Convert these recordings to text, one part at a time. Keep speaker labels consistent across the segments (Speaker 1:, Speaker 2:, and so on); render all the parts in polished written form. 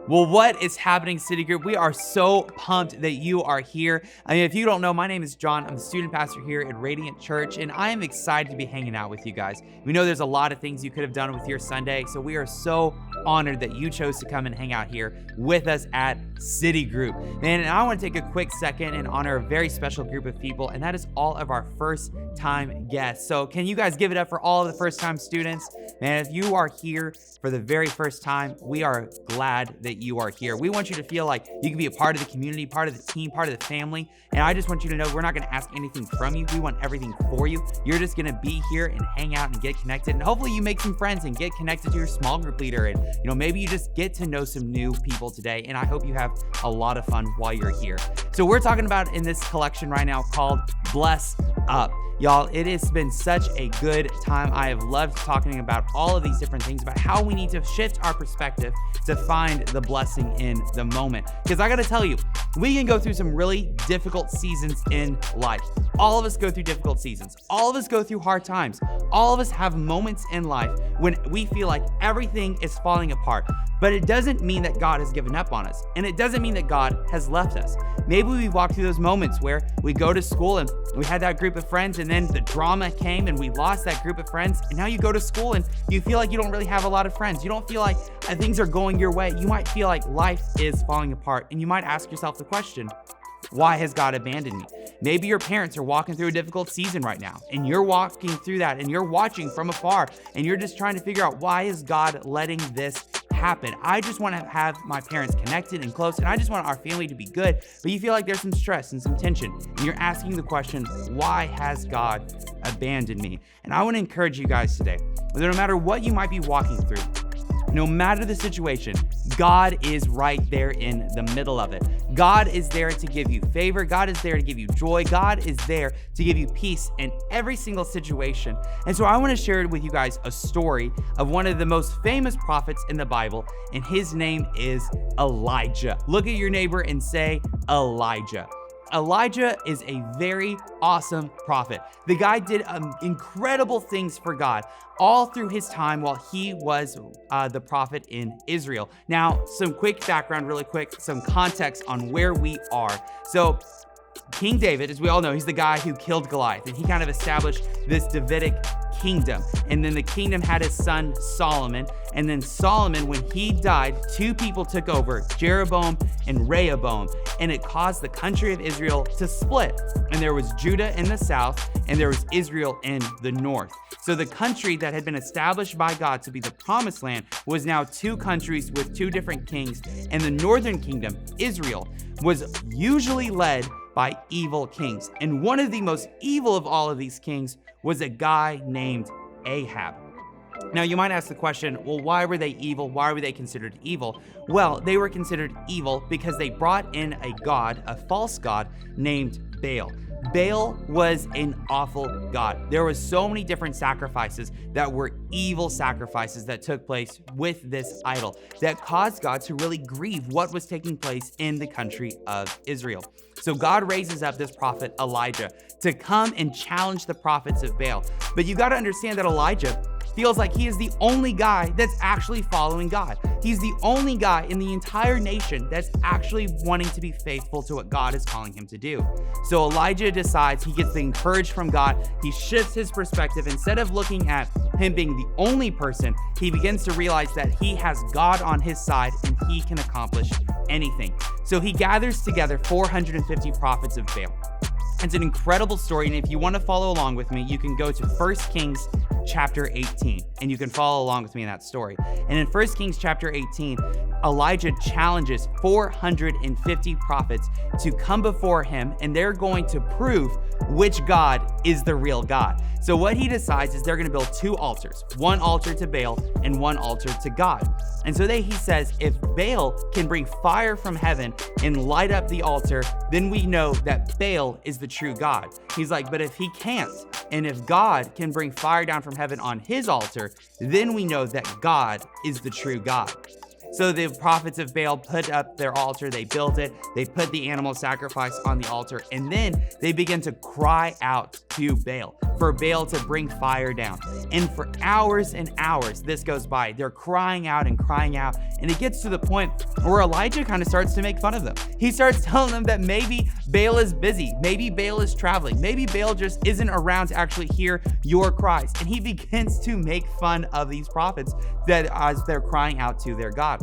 Speaker 1: Well, what is happening, City Group? We are so pumped that you are here. I mean, if you don't know, my name is John. I'm the student pastor here at Radiant Church, and I am excited to be hanging out with you guys. We know there's a lot of things you could have done with your Sunday, so we are so honored that you chose to come and hang out here with us at City Group. Man, and I want to take a quick second and honor a very special group of people, and that is all of our first-time guests. So can you guys give it up for all of the first-time students? Man, if you are here for the very first time, we are glad that you are here. We want you to feel like you can be a part of the community, part of the team, part of the family. And I just want you to know we're not going to ask anything from you. We want everything for you. You're just going to be here and hang out and get connected. And hopefully you make some friends and get connected to your small group leader. And, maybe you just get to know some new people today. And I hope you have a lot of fun while you're here. So we're talking about in this collection right now called Bless Up. Y'all, it has been such a good time. I have loved talking about all of these different things, about how we need to shift our perspective to find the blessing in the moment. Because I gotta tell you, we can go through some really difficult seasons in life. All of us go through difficult seasons. All of us go through hard times. All of us have moments in life when we feel like everything is falling apart. But it doesn't mean that God has given up on us. And it doesn't mean that God has left us. Maybe we walked through those moments where we go to school and we had that group of friends, and then the drama came and we lost that group of friends. And now you go to school and you feel like you don't really have a lot of friends. You don't feel like things are going your way. You might feel like life is falling apart. And you might ask yourself the question, why has God abandoned me? Maybe your parents are walking through a difficult season right now, and you're walking through that and you're watching from afar and you're just trying to figure out, why is God letting this happen? I just want to have my parents connected and close, and I just want our family to be good, but you feel like there's some stress and some tension, and you're asking the question, why has God abandoned me? And I want to encourage you guys today, that no matter what you might be walking through, no matter the situation, God is right there in the middle of it. God is there to give you favor. God is there to give you joy. God is there to give you peace in every single situation. And so I want to share with you guys a story of one of the most famous prophets in the Bible, and his name is Elijah. Look at your neighbor and say, Elijah. Elijah is a very awesome prophet. The guy did incredible things for God all through his time while he was the prophet in Israel. Now, some quick background, really quick, some context on where we are. So King David, as we all know, he's the guy who killed Goliath, and he kind of established this Davidic kingdom. And then the kingdom had his son Solomon. And then Solomon, when he died, two people took over, Jeroboam and Rehoboam, and it caused the country of Israel to split. And there was Judah in the south, and there was Israel in the north. So the country that had been established by God to be the promised land was now two countries with two different kings. And the northern kingdom, Israel, was usually led by evil kings. And one of the most evil of all of these kings was a guy named Ahab. Now, you might ask the question, well, why were they evil? Why were they considered evil? Well, they were considered evil because they brought in a god, a false god named Baal. Baal was an awful god. There was so many different sacrifices that were evil sacrifices that took place with this idol that caused God to really grieve what was taking place in the country of Israel. So God raises up this prophet Elijah to come and challenge the prophets of Baal. But you got to understand that Elijah feels like he is the only guy that's actually following God. He's the only guy in the entire nation that's actually wanting to be faithful to what God is calling him to do. So Elijah decides, he gets the encouragement from God. He shifts his perspective. Instead of looking at him being the only person, he begins to realize that he has God on his side and he can accomplish anything. So he gathers together 450 prophets of Baal. It's an incredible story, and if you want to follow along with me, you can go to 1 Kings chapter 18, and you can follow along with me in that story. And in 1 Kings chapter 18, Elijah challenges 450 prophets to come before him, and they're going to prove which God is the real God. So what he decides is they're going to build two altars, one altar to Baal and one altar to God. And so he says, if Baal can bring fire from heaven and light up the altar, then we know that Baal is the true God. He's like, but if he can't, and if God can bring fire down from heaven on his altar, then we know that God is the true God. So the prophets of Baal put up their altar, they built it, they put the animal sacrifice on the altar, and then they begin to cry out to Baal. for Baal to bring fire down. And for hours and hours, this goes by. They're crying out, and it gets to the point where Elijah kind of starts to make fun of them. He starts telling them that maybe Baal is busy, maybe Baal is traveling, maybe Baal just isn't around to actually hear your cries. And he begins to make fun of these prophets that as they're crying out to their God.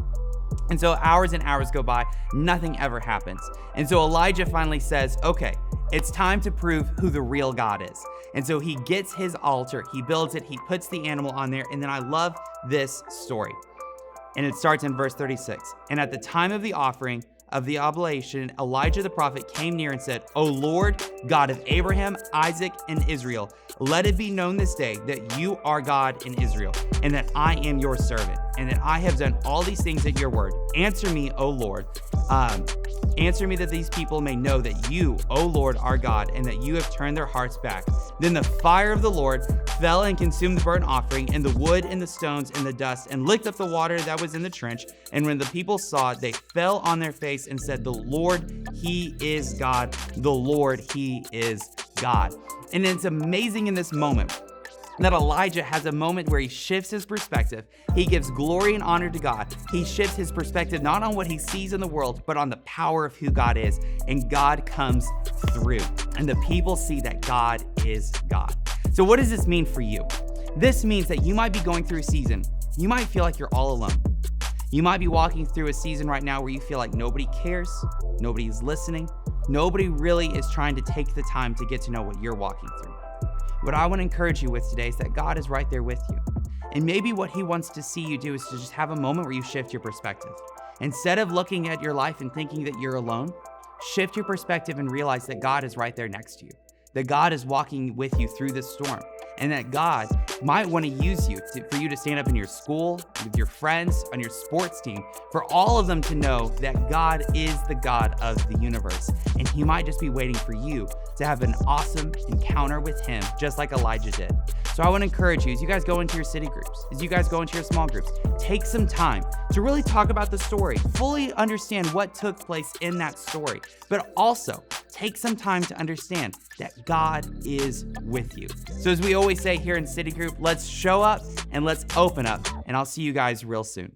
Speaker 1: And so hours and hours go by, nothing ever happens. And so Elijah finally says, okay, it's time to prove who the real God is. And so he gets his altar, he builds it, he puts the animal on there, and then I love this story. And it starts in verse 36. And at the time of the offering of the oblation, Elijah the prophet came near and said, O Lord, God of Abraham, Isaac, and Israel, let it be known this day that you are God in Israel, and that I am your servant, and that I have done all these things at your word. Answer me, O Lord. Answer me that these people may know that you, O Lord, are God, and that you have turned their hearts back. Then the fire of the Lord fell and consumed the burnt offering, and the wood, and the stones, and the dust, and licked up the water that was in the trench. And when the people saw it, they fell on their face and said, The Lord, He is God. The Lord, He is God. And it's amazing in this moment that Elijah has a moment where he shifts his perspective. He gives glory and honor to God. He shifts his perspective not on what he sees in the world, but on the power of who God is. And God comes through. And the people see that God is God. So what does this mean for you? This means that you might be going through a season. You might feel like you're all alone. You might be walking through a season right now where you feel like nobody cares, nobody's listening, nobody really is trying to take the time to get to know what you're walking through. What I want to encourage you with today is that God is right there with you. And maybe what he wants to see you do is to just have a moment where you shift your perspective. Instead of looking at your life and thinking that you're alone, shift your perspective and realize that God is right there next to you, that God is walking with you through this storm, and that God might want to use you for you to stand up in your school, with your friends, on your sports team, for all of them to know that God is the God of the universe. And he might just be waiting for you to have an awesome encounter with him, just like Elijah did. So I want to encourage you, as you guys go into your city groups, as you guys go into your small groups, take some time to really talk about the story, fully understand what took place in that story, but also take some time to understand that God is with you. So as we always say here in City Group, let's show up and let's open up, and I'll see you guys real soon.